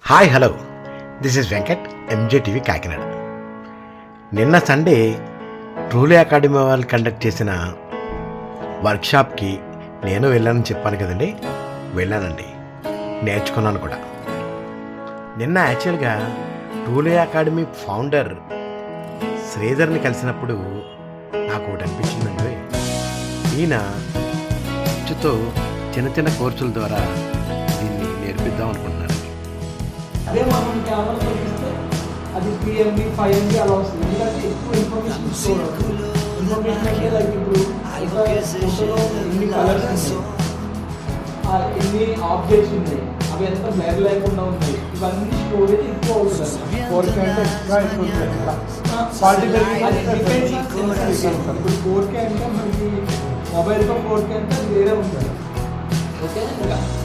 Hi hello, this is Venkat, MJTV Kakinada. నిన్న Sunday truly academy వాళ్ళు conduct చేసిన వర్క్షాప్కి నేను వెళ్ళానని చెప్పాను కదండి. వెళ్ళానండి, నేర్చుకున్నాను కూడా. నిన్న యాక్చువల్గా ట్రూలీ అకాడమీ ఫౌండర్ శ్రీధర్ని కలిసినప్పుడు నాకు ఒకటి అనిపించిందండి. ఈయన చుట్టూ చిన్న చిన్న కోర్సుల ద్వారా దీన్ని నేర్పిద్దాం అనుకుంటున్నాను. అదే మనం కెమెరా చూపిస్తే అది 3 MB 5 MB అలా వస్తుంది. ఎందుకంటే ఎక్కువ ఇన్ఫర్మేషన్ స్టోర్ అవుతుంది. ఇన్ఫర్మేషన్ అంటే లైక్ ఇప్పుడు ఫోటోలో ఎన్ని కలర్స్ ఉన్నాయి, ఎన్ని ఆబ్జెక్ట్స్ ఉన్నాయి, అవి ఎంత బ్లర్ లేకుండా ఉన్నాయి, ఇవన్నీ స్టోరేజ్ ఎక్కువ అవుతుంది. 4K అంటే ఎక్స్ట్రా ఎక్కువ ఇప్పుడు 4K అంటే మనకి మొబైల్తో 4K అంటే అది వేరే ఉంటుంది. ఓకే,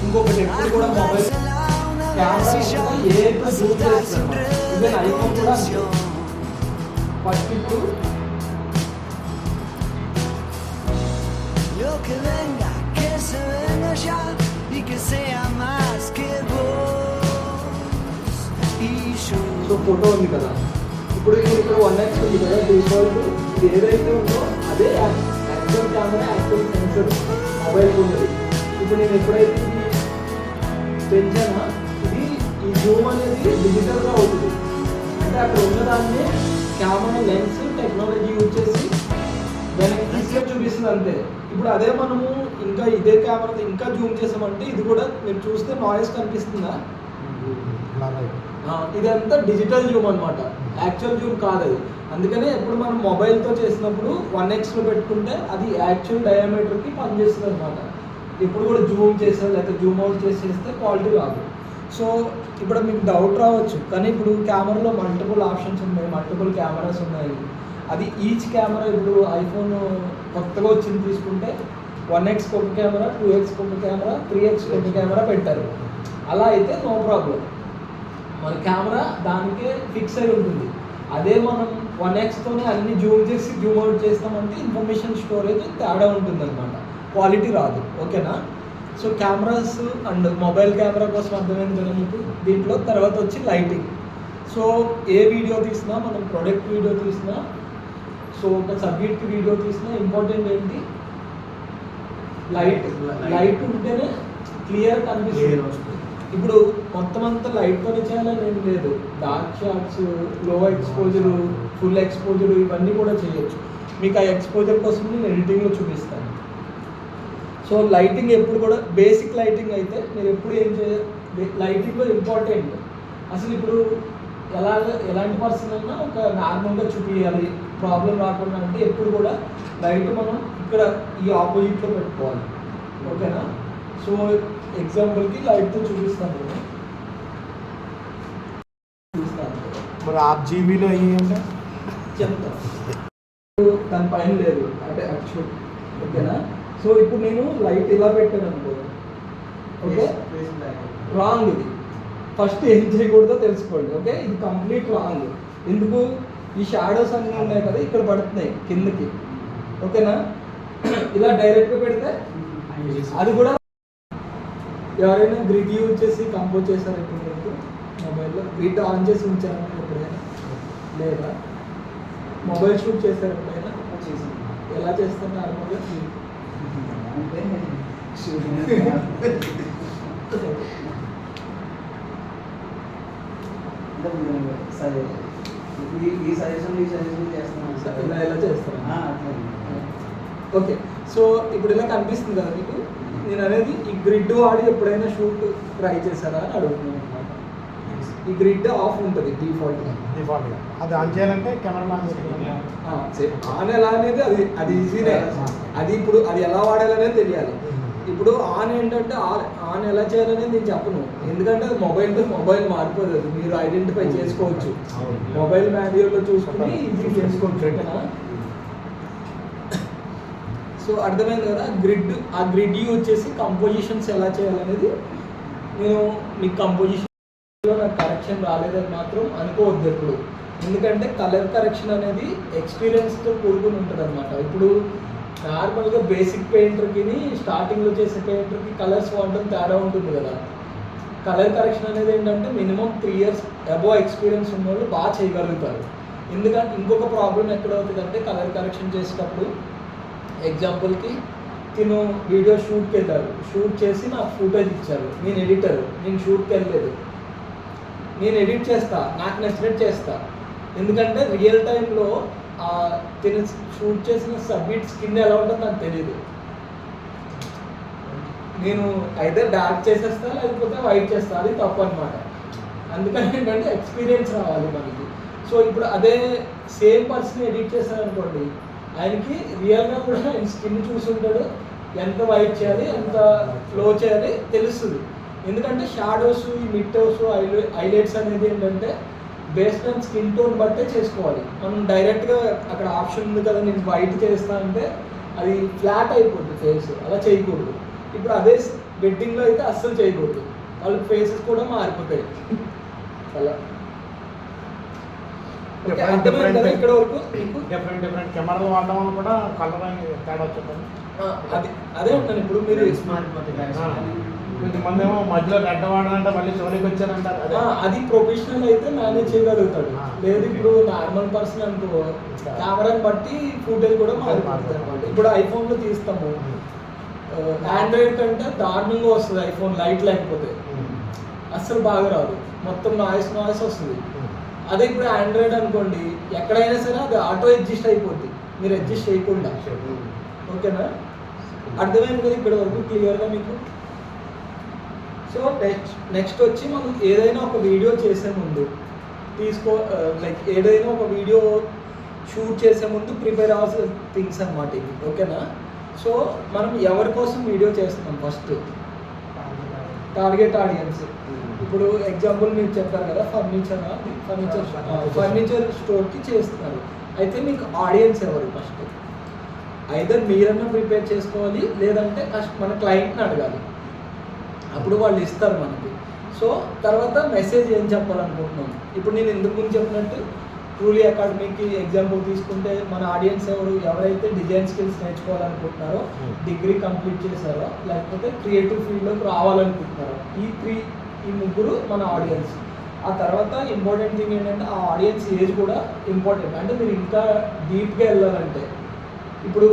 ఇంకొకటి ఎప్పుడు కూడా మొబైల్ కెమెరా ఏ జూమ్ చేస్తాను, ఈవెన్ ఐఫోన్ కూడా ఫస్ట్ ఇప్పుడు సో ఫోటో ఉంది కదా, ఇప్పుడు ఇక్కడ 1x ఉంది కదా, డిఫాల్ట్ ఇది ఏదైతే ఉందో అదే actual camera, actual sensor mobile ఉన్నది. ఇప్పుడు నేను ఎప్పుడైతే ఇది పెంచానా, ఇది ఈ జూమ్ అనేది డిజిటల్గా అవుతుంది. అంటే అక్కడ ఉన్నదాన్ని కెమెరా లెన్స్ టెక్నాలజీ యూజ్ చేసి వెనక్కి తీసుకొని చూపిస్తుంది అంతే. ఇప్పుడు అదే మనము ఇంకా ఇదే కెమెరా ఇంకా జూమ్ చేసామంటే ఇది కూడా మీరు చూస్తే నాయిస్ కనిపిస్తుందా, ఇదంతా డిజిటల్ జూమ్ అనమాట, యాక్చువల్ జూమ్ కాదు అది. అందుకనే ఎప్పుడు మనం మొబైల్తో చేసినప్పుడు 1xలో పెట్టుకుంటే అది యాక్చువల్ డయామీటర్కి పనిచేస్తుంది అనమాట. ఇప్పుడు కూడా జూమ్ చేస్తే లేకపోతే జూమ్ అవుట్ చేస్తే క్వాలిటీ రాదు. సో ఇప్పుడు మీకు డౌట్ రావచ్చు, కానీ ఇప్పుడు కెమెరాలో మల్టిపుల్ ఆప్షన్స్ ఉన్నాయి, మల్టిపుల్ కెమెరాస్ ఉన్నాయి. అది ఈచ్ కెమెరా ఇప్పుడు ఐఫోన్ కొత్తగా వచ్చింది తీసుకుంటే 1x ఒక కెమెరా, 2x ఒక కెమెరా, 3x ఒక కెమెరా పెట్టారు. అలా అయితే నో ప్రాబ్లం, మన కెమెరా దానికే ఫిక్స్ అయి ఉంటుంది. అదే మనం 1xతోనే అన్ని జూమ్ చేసి జూమ్ అవుట్ చేస్తామంటే ఇన్ఫర్మేషన్ స్టోరేజ్ తేడా ఉంటుంది అనమాట, క్వాలిటీ రాదు. ఓకేనా? So cameras and mobile camera కోసం అర్థమైంది కదా మీకు. దీంట్లో తర్వాత వచ్చి లైటింగ్. సో ఏ వీడియో తీసినా, మనం ప్రొడక్ట్ వీడియో తీసినా, సో ఒక సబ్జెక్ట్ వీడియో తీసినా ఇంపార్టెంట్ ఏంటి, లైట్ ఉంటేనే క్లియర్ కనిపిస్తుంది. ఇప్పుడు మొత్తం అంతా లైట్తోనే చేయాలని ఏం లేదు. డార్క్ షాట్స్, లో ఎక్స్పోజరు, ఫుల్ ఎక్స్పోజరు ఇవన్నీ కూడా చేయొచ్చు. మీకు ఆ ఎక్స్పోజర్ కోసం నేను ఎడిటింగ్లో చూపిస్తాను. సో లైటింగ్ ఎప్పుడు కూడా బేసిక్ లైటింగ్ అయితే మీరు ఎప్పుడు ఏం చేయాలి, లైటింగ్లో ఇంపార్టెంట్ అసలు ఇప్పుడు ఎలాంటి పర్సన్ అన్నా ఒక నార్మల్గా చూపించాలి, ప్రాబ్లం రాకుండా అంటే ఎప్పుడు కూడా లైట్ మనం ఇక్కడ ఈ ఆపోజిట్లో పెట్టుకోవాలి. ఓకేనా? సో ఎగ్జాంపుల్కి లైట్తో చూపిస్తాను నేను. మరి 8GB అయ్యింటే చెప్తాను, దాని పైన లేదు అంటే యాక్చువల్. ఓకేనా? సో ఇప్పుడు నేను లైట్ ఇలా పెట్టాను అనుకో, ఓకే, రాంగ్. ఇది ఫస్ట్ ఏం చేయకూడదో తెలుసుకోండి. ఓకే, ఇది కంప్లీట్ రాంగ్. ఎందుకు? ఈ షాడోస్ అన్నీ ఉన్నాయి కదా, ఇక్కడ పడుతున్నాయి కిందకి. ఓకేనా? ఇలా డైరెక్ట్గా పెడితే అది కూడా. ఎవరైనా గ్రిడ్ యూజ్ చేసి కంపోజ్ చేశారు ఇప్పుడు మీకు మొబైల్లో? గ్రిడ్ ఆన్ చేసి ఉంచారా ఎప్పుడైనా? లేదా మొబైల్ షూట్ చేశారు ఎప్పుడైనా? ఎలా చేస్తారు నార్మల్గా? ఇలా ఎలా చేస్తారా? ఓకే, సో ఇప్పుడు ఇలా కనిపిస్తుంది కదా మీకు. నేను అనేది ఈ గ్రిడ్ వాడి ఎప్పుడైనా షూట్ ట్రై చేశారా అని అడుగుతున్నాను అనమాట. ఈ గ్రిడ్ ఆఫ్ ఉంటుంది డిఫాల్ట్గా. అది ఆన్ చేయాలంటే కెమెరా ఆన్ ఎలా అనేది అది ఈజీనే. అది ఇప్పుడు అది ఎలా వాడాలనేది తెలియాలి. ఇప్పుడు ఆన్ ఏంటంటే ఆన్ ఎలా చేయాలనేది నేను చెప్పను, ఎందుకంటే అది మొబైల్తో మొబైల్ మారిపోదు. అది మీరు ఐడెంటిఫై చేసుకోవచ్చు, మొబైల్ మాన్యువల్లో చూసుకుని ఈజీ చేసుకోవచ్చు. ఓకేనా? సో అర్థమైంది కదా. ఆ గ్రిడ్ యూజ్ చేసి కంపోజిషన్స్ ఎలా చేయాలనేది నేను మీకు కంపోజిషన్లో నాకు కరెక్షన్ రాలేదని మాత్రం అనుకోవద్దు ఎప్పుడు. ఎందుకంటే కలర్ కరెక్షన్ అనేది ఎక్స్పీరియన్స్తో కూడుకుని ఉంటుంది అనమాట. ఇప్పుడు నార్మల్గా బేసిక్ పెయింటర్కి స్టార్టింగ్లో చేసే పెయింటర్కి కలర్స్ వాడడం తేడా ఉంటుంది కదా. కలర్ కరెక్షన్ అనేది ఏంటంటే మినిమం 3 years అబోవ్ ఎక్స్పీరియన్స్ ఉన్న వాళ్ళు బాగా చేయగలుగుతారు. ఎందుకంటే ఇంకొక ప్రాబ్లం ఎక్కడ అవుతుందంటే కలర్ కరెక్షన్ చేసేటప్పుడు ఎగ్జాంపుల్కి తిను వీడియో షూట్కి వెళ్ళారు, షూట్ చేసి నాకు ఫుటేజ్ ఇచ్చారు, నేను ఎడిటర్, నేను షూట్కి వెళ్ళలేదు, నేను ఎడిట్ చేస్తా, నాకు నచ్చినట్టు చేస్తా. ఎందుకంటే రియల్ టైంలో తిను షూట్ చేసిన సబ్మిట్ స్కిన్ ఎలా ఉంటుందో నాకు తెలియదు. నేను అయితే డార్క్ చేసేస్తా లేకపోతే వైట్ చేస్తా, అది తప్పు అనమాట. అందుకని ఏంటంటే ఎక్స్పీరియన్స్ రావాలి మనకి. సో ఇప్పుడు అదే సేమ్ పర్సన్ ఎడిట్ చేశారనుకోండి, ఆయనకి రియల్గా కూడా ఆయన స్కిన్ చూసుంటాడు, ఎంత వైట్ చేయాలి ఎంత లో చేయాలి తెలుస్తుంది. ఎందుకంటే షాడోస్, ఈ మిడ్టోస్, హైలైట్స్ అనేది ఏంటంటే బేస్డ్ ఆన్ స్కిన్ టోన్ బట్టే చేసుకోవాలి. మనం డైరెక్ట్గా అక్కడ ఆప్షన్ ఉంది కదా నేను వైట్ చేస్తా అంటే అది ఫ్లాట్ అయిపోతుంది ఫేస్, అలా చేయకూడదు. ఇప్పుడు అదే వెడ్డింగ్లో అయితే అస్సలు చేయకూడదు, వాళ్ళ ఫేసెస్ కూడా మారిపోతాయి అలా. అర్థమైంది కదా ఇక్కడ వరకు మీకు? డిఫరెంట్ కెమెరాలు వాడడం వల్ల కూడా కలర్ తేడా వచ్చింది. అదే ఉంటాను. ఇప్పుడు మీరు కొంతమంది ఏమో మధ్యలో రెడ్ వాడాలంటే మళ్ళీ సోనీకి వచ్చారంటారు. అది ప్రొఫెషనల్ అయితే మేనేజ్ చేయగలుగుతాడు. లేదు ఇప్పుడు నార్మల్ పర్సన్ అనుకో కెమెరాని బట్టి ఫుటేజ్ కూడా మారిపోతుంది అనమాట. ఇప్పుడు ఐఫోన్లో తీస్తాము, ఆండ్రాయిడ్ కంటే దారుణంగా వస్తుంది ఐఫోన్ లైట్ లేకపోతే, అస్సలు బాగా రాదు, మొత్తం నాయిస్ వస్తుంది. అదే ఇప్పుడు ఆండ్రాయిడ్ అనుకోండి ఎక్కడైనా సరే అది ఆటో అడ్జస్ట్ అయిపోద్ది, మీరు అడ్జస్ట్ చేయకుండా. ఓకేనా? అర్థమైంది కదా ఇక్కడ వరకు క్లియర్గా మీకు? సో నెక్స్ట్ వచ్చి మనం ఏదైనా ఒక వీడియో చేసే ముందు లైక్ ఏదైనా ఒక వీడియో షూట్ చేసే ముందు ప్రిపేర్ అవ్వాల్సిన థింగ్స్ అన్నమాట ఇవి. ఓకేనా? సో మనం ఎవరి కోసం వీడియో చేస్తున్నాం? First target audience. ఇప్పుడు ఎగ్జాంపుల్ మీరు చెప్పారు కదా ఫర్నిచర్ స్టోర్కి చేస్తున్నారు, అయితే మీకు ఆడియన్స్ ఎవరు? ఫస్ట్ ఐదర్ మీరన్నా ప్రిపేర్ చేసుకోవాలి, లేదంటే మన క్లయింట్ని అడగాలి, అప్పుడు వాళ్ళు ఇస్తారు మనకి. సో తర్వాత మెసేజ్ ఏం చెప్పాలనుకుంటున్నాం? ఇప్పుడు నేను ఇంతకు ముందు చెప్పినట్టు ట్రూలీ అకాడమీకి ఎగ్జాంపుల్ తీసుకుంటే మన ఆడియన్స్ ఎవరైతే డిజైన్ స్కిల్స్ నేర్చుకోవాలనుకుంటున్నారో, డిగ్రీ కంప్లీట్ చేశారో, లేకపోతే క్రియేటివ్ ఫీల్డ్లోకి రావాలనుకుంటున్నారో, ఈ ముగ్గురు మన ఆడియన్స్. ఆ తర్వాత ఇంపార్టెంట్ థింగ్ ఏంటంటే ఆ ఆడియన్స్ ఏజ్ కూడా ఇంపార్టెంట్. అంటే మీరు ఇంకా డీప్గా వెళ్ళాలంటే ఇప్పుడు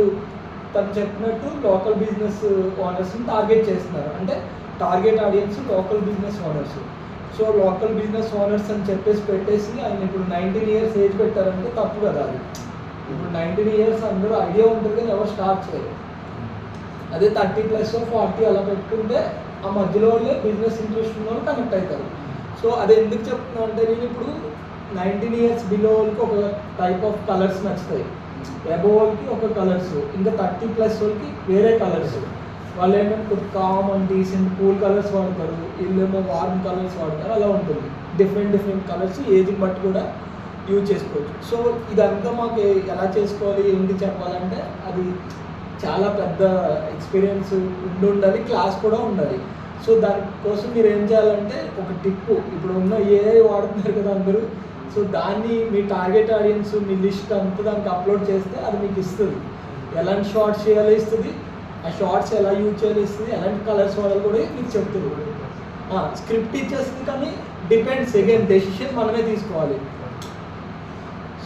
తను చెప్పినట్టు లోకల్ బిజినెస్ ఓనర్స్ని టార్గెట్ చేస్తున్నారు, అంటే target audience local business owners. So local business owners అని చెప్పేసి పెట్టేసి ఆయన ఇప్పుడు 19 years ఏజ్ పెట్టారంటే తప్పు కదా అది. ఇప్పుడు 19 years అందరూ ఐడియా ఉంటుంది కానీ ఎవరు స్టార్ట్ చేయరు. అదే 30+ 40 అలా పెట్టుకుంటే ఆ మధ్యలో వాళ్ళే బిజినెస్ ఇంట్రెస్ట్ ఉన్న వాళ్ళు కనెక్ట్ అవుతారు. సో అది ఎందుకు చెప్తున్నా అంటే నేను ఇప్పుడు 19 years బిలో వాళ్ళకి ఒక టైప్ ఆఫ్ కలర్స్ నచ్చుతాయి, అబోవ్ వాళ్ళకి ఒక కలర్స్, ఇంకా 30+ వాళ్ళకి వేరే కలర్స్. వాళ్ళు ఏంటంటే కామన్ డీసెంట్ కూల్ కలర్స్ వాడతారు, వీళ్ళేమో వార్మ్ కలర్స్ వాడతారు, అలా ఉంటుంది. డిఫరెంట్ కలర్స్ ఏజ్ని బట్టి కూడా యూజ్ చేసుకోవచ్చు. సో ఇదంతా మాకు ఎలా చేసుకోవాలి ఏంటి చెప్పాలంటే అది చాలా పెద్ద ఎక్స్పీరియన్స్ ఉండాలి, క్లాస్ కూడా ఉండాలి. సో దానికోసం మీరు ఏం చేయాలంటే ఒక టిప్పు, ఇప్పుడు ఉన్న ఏఐ వాడుతున్నారు కదా అందరూ, సో దాన్ని మీ టార్గెట్ ఆడియన్స్ మీ లిస్ట్ అంతా దానికి అప్లోడ్ చేస్తే అది మీకు ఇస్తుంది, ఎలాంటి షార్ట్స్ చేయాలో ఇస్తుంది, ఆ షార్ట్స్ ఎలా యూజ్ చేయాలో ఇస్తుంది, ఎలాంటి కలర్స్ వాడాలి కూడా మీకు చెప్తుంది. స్క్రిప్ట్ ఇచ్చేస్తుంది కానీ డిపెండ్స్, అగైన్ డెసిషన్ మనమే తీసుకోవాలి.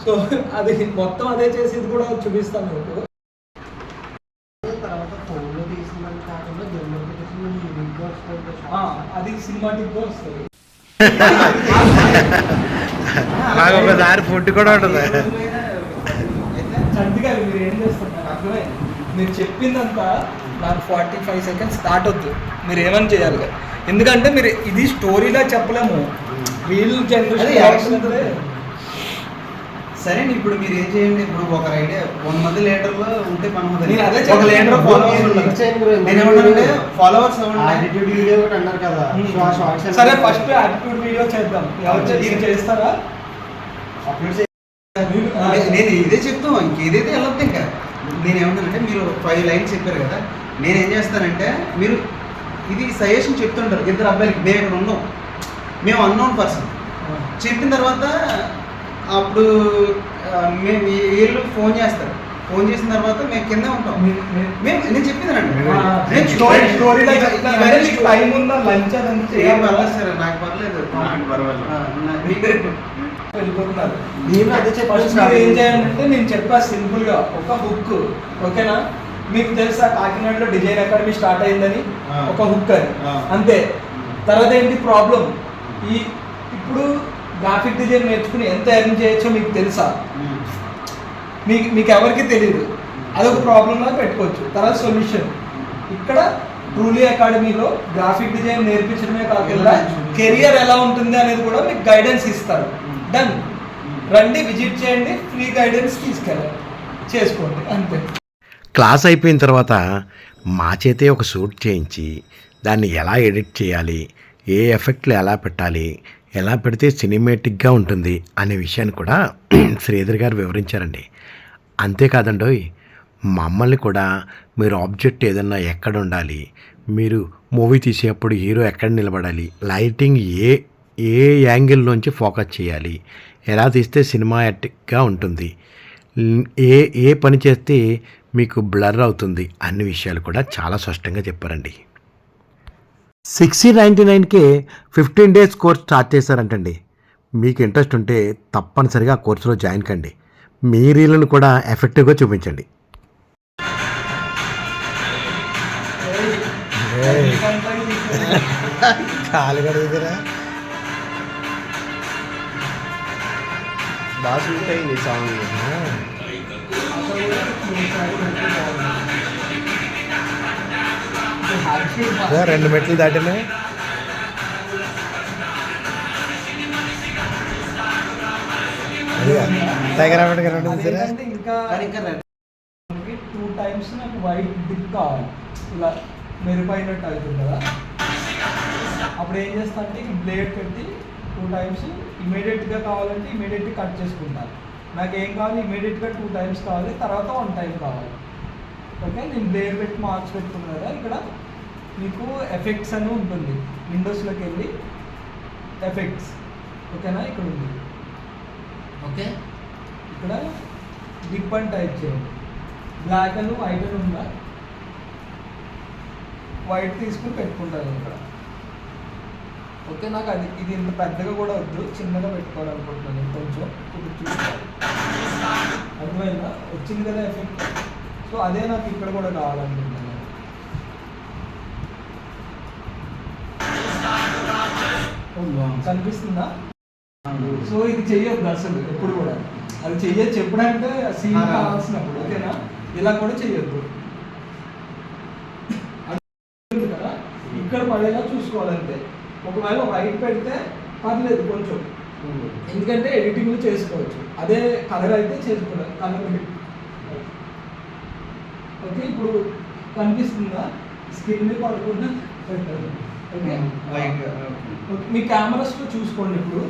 సో అది మొత్తం అదే చేసేది కూడా చూపిస్తాను మీకు. అది సినిమాటిక్గా వస్తుంది. నాకు ఒకసారి ఫుడ్ కూడా ఉంటుంది. చంటిగా మీరు ఏం చేస్తున్నారు అర్థమైంది? మీరు చెప్పిందంతా నాకు 45 seconds స్టార్ట్ వద్దు, మీరు ఏమని చేయాలి కదా. ఎందుకంటే మీరు ఇది స్టోరీలా చెప్పలేము, రీల్ జనరేషన్. సరే ఇప్పుడు మీరు ఏం చేయండి, ఇప్పుడు ఒక ఐడియా 1 month లీటర్లో ఉంటే నేను అదే ఒక లీటర్ ఫాలోవర్స్ అన్నారు కదా. సరే ఫస్ట్ యాటిట్యూడ్ వీడియో చేద్దాం, ఎవరు చేస్తారా? నేను ఇదే చెప్తాను, ఇంకేదైతే వెళ్ళొద్దు. ఇంకా నేనేమంటానంటే మీరు 5 lines చెప్పారు కదా, నేనేం చేస్తానంటే మీరు ఇది సజెషన్ చెప్తుంటారు ఇద్దరు అబ్బాయిలకి, మేము ఇక్కడ ఉన్నాం, మేము అన్నోన్ పర్సన్ చెప్పిన తర్వాత అప్పుడు మేము వీళ్ళు ఫోన్ చేస్తారు, ఫోన్ చేసిన తర్వాత మేము కింద ఉంటాం. మేము నేను చెప్పిందండి టైం ఉందా లంచ్ అదంతా ఏం పర్లేదు సార్, నాకు పర్లేదు. వెళ్ళిపోతున్నారు. నేను అదే చెప్పాను. ఏం చేయాలంటే నేను చెప్పా సింపుల్ గా ఒక హుక్, ఓకేనా? మీకు తెలుసా కాకినాడలో డిజైన్ అకాడమీ స్టార్ట్ అయిందని, ఒక హుక్ అని, అంతే. తర్వాత ఏంటి ప్రాబ్లం? ఇప్పుడు గ్రాఫిక్ డిజైన్ నేర్చుకుని ఎంత ఎర్న్ చేయొచ్చో మీకు తెలుసా? మీకు ఎవరికి తెలియదు. అదొక ప్రాబ్లం లాగా పెట్టుకోవచ్చు. తర్వాత సొల్యూషన్ ఇక్కడ ట్రూలీ అకాడమీలో గ్రాఫిక్ డిజైన్ నేర్పించడమే కాకుండా కెరియర్ ఎలా ఉంటుంది అనేది కూడా మీకు గైడెన్స్ ఇస్తారు. డన్, రండి, విజిట్ చేయండి, ఫ్రీ గైడెన్స్ తీసుకెళ్ళండి, చేసుకోండి, అంతే. క్లాస్ అయిపోయిన తర్వాత మా చేతే ఒక షూట్ చేయించి దాన్ని ఎలా ఎడిట్ చేయాలి, ఏ ఎఫెక్ట్లు ఎలా పెట్టాలి, ఎలా పెడితే సినిమేటిక్గా ఉంటుంది అనే విషయాన్ని కూడా శ్రీధర్ గారు వివరించారండి. అంతేకాదండోయ్, మమ్మల్ని కూడా మీరు ఆబ్జెక్ట్ ఏదన్నా ఎక్కడ ఉండాలి, మీరు మూవీ తీసేటప్పుడు హీరో ఎక్కడ నిలబడాలి, లైటింగ్ ఏ యాంగిల్లోంచి ఫోకస్ చేయాలి, ఎలా తీస్తే సినిమాటిక్గా ఉంటుంది, ఏ పని చేస్తే మీకు బ్లర్ అవుతుంది అన్ని విషయాలు కూడా చాలా స్పష్టంగా చెప్పారండి. 6099కే 15 days కోర్స్ స్టార్ట్ చేశారంటండి. మీకు ఇంట్రెస్ట్ ఉంటే తప్పనిసరిగా ఆ కోర్సులో జాయిన్ కండి. మీ రీలను కూడా ఎఫెక్టివ్గా చూపించండి. కాలు కడుగుతారా? బాగా సూట్ అయింది సాంగ్. 2 మెట్లు దాటినా ఇంకా 2 times నాకు వైట్ డిప్ కావాలి, ఇలా మెరుపైనట్టు అవుతుంది కదా. అప్పుడు ఏం చేస్తా అంటే బ్లేడ్ పెట్టి 2 times ఇమీడియట్గా కావాలంటే ఇమీడియట్గా కట్ చేసుకుంటాను. నాకు ఏం కావాలి, ఇమీడియట్గా 2 times కావాలి, తర్వాత 1 time కావాలి. ఓకే, నేను బ్లేడ్ పెట్టి మార్క్స్ పెట్టుకున్నాను కదా. ఇక్కడ మీకు ఎఫెక్ట్స్ అని ఉంటుంది, విండోస్లోకి వెళ్ళి ఎఫెక్ట్స్, ఓకేనా? ఇక్కడ ఉంది, ఓకే. ఇక్కడ డిప్ అని టైప్ చేయండి. బ్లాక్ అని వైట్ అని ఉందా? వైట్ తీసుకుని పెట్టుకుంటాను ఇక్కడ. ఓకే, నాకు ఇది ఇంత పెద్దగా కూడా వద్దు, చిన్నగా పెట్టుకోవాలనుకుంటున్నాను కొంచెం. ఇప్పుడు చూసుకోవాలి, అర్థమైందా? వచ్చింది కదా ఎఫెక్ట్. సో అదే నాకు ఇక్కడ కూడా కావాలనుకుంటున్నాను. కనిపిస్తుందా? సో ఇది చెయ్యొద్దు అసలు ఎప్పుడు కూడా. అది చెయ్యొచ్చు ఎప్పుడంటే సీన్ కావాల్సినప్పుడు, ఓకేనా? ఇలా కూడా చెయ్యొద్దు కదా. ఇక్కడ పడేలా చూసుకోవాలంటే. ఒకవేళ వైట్ పెడితే పర్లేదు కొంచెం, ఎందుకంటే ఎడిటింగ్ చేసుకోవచ్చు. అదే కలర్ అయితే చేసుకోలేదు, కలర్. ఓకే, ఇప్పుడు కనిపిస్తుందా? స్కిన్ మీద పడకుండా పెట్టాలి. ఓకే, మీ కెమెరాస్లో చూసుకోండి. ఇప్పుడు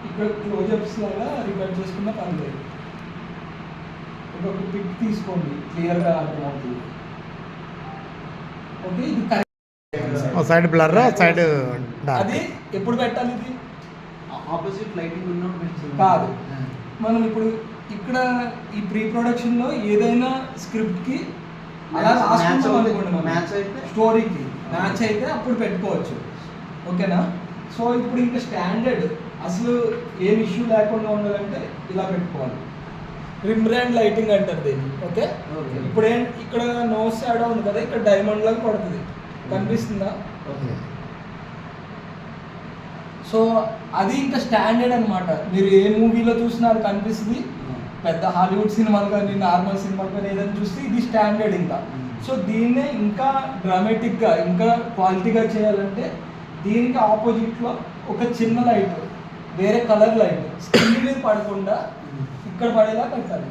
ఇక్కడ క్లోజప్స్ లాగా రికార్డ్ చేసుకున్న పర్లేదు. ఒక పిక్ తీసుకోండి, క్లియర్గా అర్థమవుతుంది. ఓకే, ఇది కరెక్ట్. సైడ్ బ్లర్, సైడ్ అది ఎప్పుడు పెట్టాలి? ఇది ఆపోజిట్ లైటింగ్ ఉన్నప్పుడు కాదు. మనం ఇప్పుడు ఇక్కడ ఈ ప్రీ ప్రొడక్షన్లో ఏదైనా స్క్రిప్ట్కి అలా రాసుకుంటాం అనుకోండి, మ్యాచ్ అయితే స్టోరీకి మ్యాచ్ అయితే అప్పుడు పెట్టుకోవచ్చు, ఓకేనా? సో ఇప్పుడు ఇంకా స్టాండర్డ్ అసలు ఏం ఇష్యూ లేకుండా ఉండాలంటే ఇలా పెట్టుకోవాలి. రిమ్బ్రాండ్ లైటింగ్ అంటారు దీన్ని. ఓకే, ఇప్పుడు ఇక్కడ నోస్ షాడో ఉంది కదా, ఇక్కడ డైమండ్ లాగా పడుతుంది, కనిపిస్తుందా? ఓకే. సో అది ఇంకా స్టాండర్డ్ అనమాట. మీరు ఏ మూవీలో చూసినా అది కనిపిస్తుంది. పెద్ద హాలీవుడ్ సినిమాలు కానీ నార్మల్ సినిమాలు కానీ ఏదైనా చూస్తే ఇది స్టాండర్డ్ ఇంకా. సో దీన్నే ఇంకా డ్రామాటిక్గా ఇంకా క్వాలిటీగా చేయాలంటే దీనికి ఆపోజిట్లో ఒక చిన్న లైట్, వేరే కలర్ లైట్ స్క్రీన్ మీద పడకుండా ఇక్కడ పడేలా పెట్టాలి.